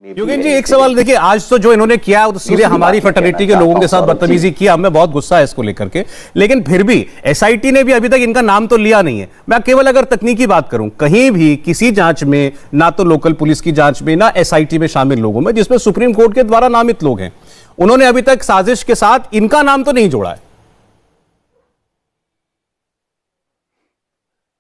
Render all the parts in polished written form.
योगेंद्र जी, एक सवाल देखिए, आज तो जो इन्होंने किया वो तो सीधे हमारी फ्रेटर्निटी के लोगों के साथ बदतमीजी किया। हमें बहुत गुस्सा है इसको लेकर के, लेकिन फिर भी एसआईटी ने भी अभी तक इनका नाम तो लिया नहीं है। मैं केवल अगर तकनीकी बात करूं, कहीं भी किसी जांच में, ना तो लोकल पुलिस की जांच में, ना एसआईटी में शामिल लोगों में जिसमें सुप्रीम कोर्ट के द्वारा नामित लोग हैं, उन्होंने अभी तक साजिश के साथ इनका नाम तो नहीं जोड़ा है।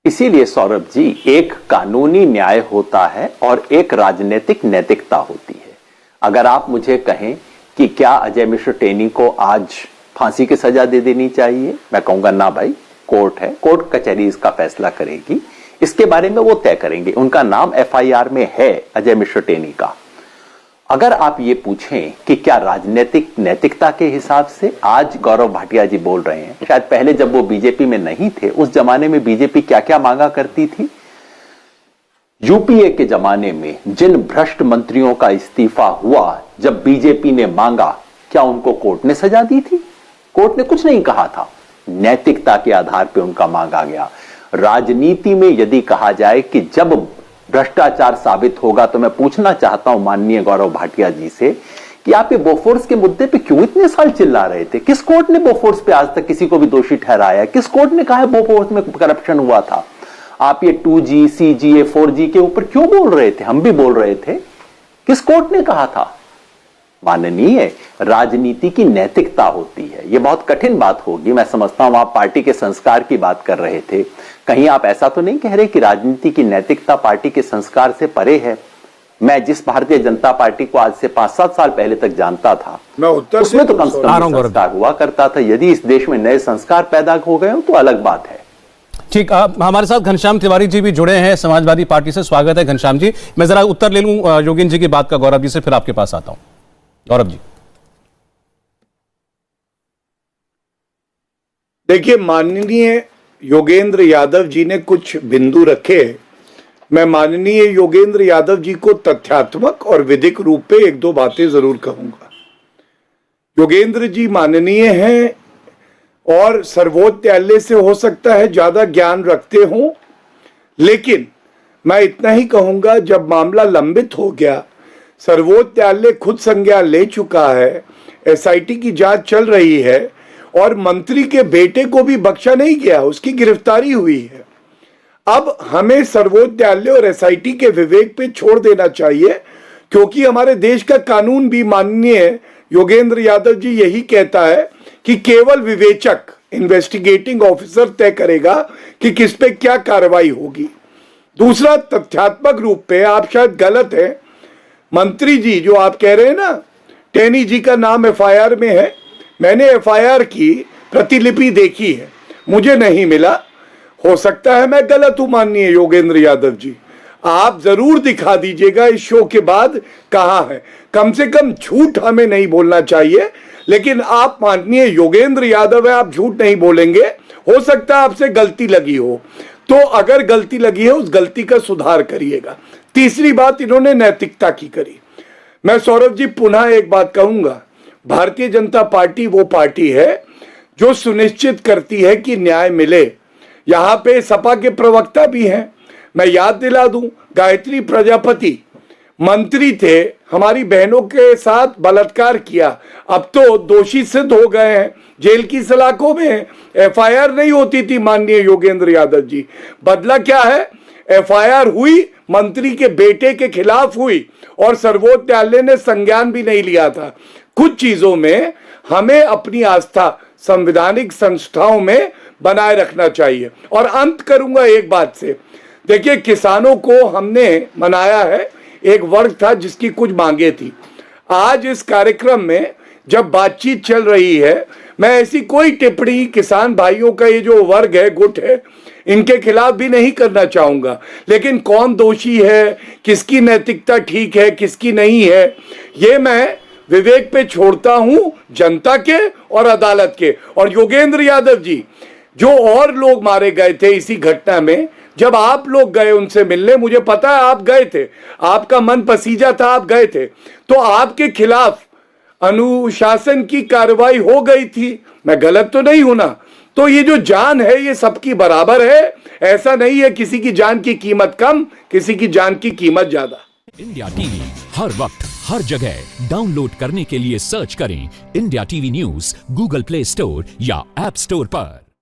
इसीलिए सौरभ जी, एक कानूनी न्याय होता है और एक राजनीतिक नैतिकता होती है। अगर आप मुझे कहें कि क्या अजय मिश्र टेनी को आज फांसी की सजा दे देनी चाहिए, मैं कहूंगा ना भाई, कोर्ट है, कोर्ट कचहरी इसका फैसला करेगी, इसके बारे में वो तय करेंगे। उनका नाम एफआईआर में है, अजय मिश्र टेनी का। अगर आप ये पूछें कि क्या राजनीतिक नैतिकता के हिसाब से, आज गौरव भाटिया जी बोल रहे हैं, शायद पहले जब वो बीजेपी में नहीं थे उस जमाने में बीजेपी क्या क्या मांगा करती थी। यूपीए के जमाने में जिन भ्रष्ट मंत्रियों का इस्तीफा हुआ, जब बीजेपी ने मांगा, क्या उनको कोर्ट ने सजा दी थी? कोर्ट ने कुछ नहीं कहा था, नैतिकता के आधार पर उनका मांगा गया। राजनीति में यदि कहा जाए कि जब भ्रष्टाचार साबित होगा, तो मैं पूछना चाहता हूं माननीय गौरव भाटिया जी से कि आप ये बोफोर्स के मुद्दे पे क्यों इतने साल चिल्ला रहे थे? किस कोर्ट ने बोफोर्स पे आज तक किसी को भी दोषी ठहराया? किस कोर्ट ने कहा है बोफोर्स में करप्शन हुआ था? आप ये 2G, CGA, 4G के ऊपर क्यों बोल रहे थे? हम भी बोल रहे थे, किस कोर्ट ने कहा था? माननीय, राजनीति की नैतिकता होती है, ये बहुत कठिन बात होगी। मैं समझता हूं आप पार्टी के संस्कार की बात कर रहे थे, कहीं आप ऐसा तो नहीं कह रहे कि राजनीति की नैतिकता पार्टी के संस्कार से परे है? मैं जिस भारतीय जनता पार्टी को आज से 5-7 साल पहले तक जानता था, मैं उत्तर उसमें तो कम से कम संस्कार हुआ करता था। यदि इस देश में नए संस्कार पैदा हो गए हो तो अलग बात है। ठीक, हमारे साथ घनश्याम तिवारी जी भी जुड़े हैं समाजवादी पार्टी से। स्वागत है घनश्याम जी। मैं जरा उत्तर ले लूं योगेंद्र जी की बात का गौरव जी से, फिर आपके पास आता हूं। गौरव जी, देखिए, माननीय योगेंद्र यादव जी ने कुछ बिंदु रखे। मैं माननीय योगेंद्र यादव जी को तथ्यात्मक और विधिक रूप पे एक दो बातें जरूर कहूंगा। योगेंद्र जी माननीय हैं और सर्वोच्च न्यायालय से हो सकता है ज्यादा ज्ञान रखते हों, लेकिन मैं इतना ही कहूंगा, जब मामला लंबित हो गया, सर्वोच्च न्यायालय खुद संज्ञान ले चुका है, एसआईटी की जांच चल रही है और मंत्री के बेटे को भी बख्शा नहीं गया, उसकी गिरफ्तारी हुई है। अब हमें सर्वोच्च न्यायालय और एसआईटी के विवेक पे छोड़ देना चाहिए, क्योंकि हमारे देश का कानून भी माननीय योगेंद्र यादव जी यही कहता है कि केवल विवेचक, इन्वेस्टिगेटिंग ऑफिसर तय करेगा कि किस पे क्या कार्रवाई होगी। दूसरा, तथ्यात्मक रूप पे आप शायद गलत है। मंत्री जी जो आप कह रहे हैं ना, टेनी जी का नाम एफआईआर में है, मैंने एफआईआर की प्रतिलिपि देखी है, मुझे नहीं मिला। हो सकता है मैं गलत हूं माननीय योगेंद्र यादव जी, आप जरूर दिखा दीजिएगा इस शो के बाद कहां है। कम से कम झूठ हमें नहीं बोलना चाहिए, लेकिन आप माननीय योगेंद्र यादव है, आप झूठ नहीं बोलेंगे। हो सकता है आपसे गलती लगी हो, तो अगर गलती लगी है उस गलती का सुधार करिएगा। तीसरी बात इन्होंने नैतिकता की करी। मैं सौरभ जी पुनः एक बात कहूंगा, भारतीय जनता पार्टी वो पार्टी है जो सुनिश्चित करती है कि न्याय मिले। यहां पे सपा के प्रवक्ता भी हैं, मैं याद दिला दूं, गायत्री प्रजापति मंत्री थे, हमारी बहनों के साथ बलात्कार किया, अब तो दोषी सिद्ध हो गए हैं, जेल की सलाखों में। एफआईआर नहीं होती थी माननीय योगेंद्र यादव जी, बदला क्या है? एफआईआर हुई, मंत्री के बेटे के खिलाफ हुई और सर्वोच्च न्यायालय ने संज्ञान भी नहीं लिया था। कुछ चीजों में हमें अपनी आस्था संवैधानिक संस्थाओं में बनाए रखना चाहिए। और अंत करूंगा एक बात से, देखिए, किसानों को हमने मनाया है, एक वर्ग था जिसकी कुछ मांगे थी। आज इस कार्यक्रम में जब बातचीत चल रही है, मैं ऐसी कोई टिप्पणी किसान भाइयों का ये जो वर्ग है, गुट है, इनके खिलाफ भी नहीं करना चाहूंगा। लेकिन कौन दोषी है, किसकी नैतिकता ठीक है, किसकी नहीं है, ये मैं विवेक पे छोड़ता हूं, जनता के और अदालत के। और योगेंद्र यादव जी, जो और लोग मारे गए थे इसी घटना में, जब आप लोग गए उनसे मिलने, मुझे पता है आप गए थे, आपका मन पसीजा था, आप गए थे, तो आपके खिलाफ अनुशासन की कार्रवाई हो गई थी। मैं गलत तो नहीं हूं ना? तो ये जो जान है ये सबकी बराबर है, ऐसा नहीं है किसी की जान की कीमत कम, किसी की जान की कीमत ज्यादा। इंडिया टीवी हर वक्त हर जगह डाउनलोड करने के लिए सर्च करें India TV news Google play store या ऐप स्टोर पर।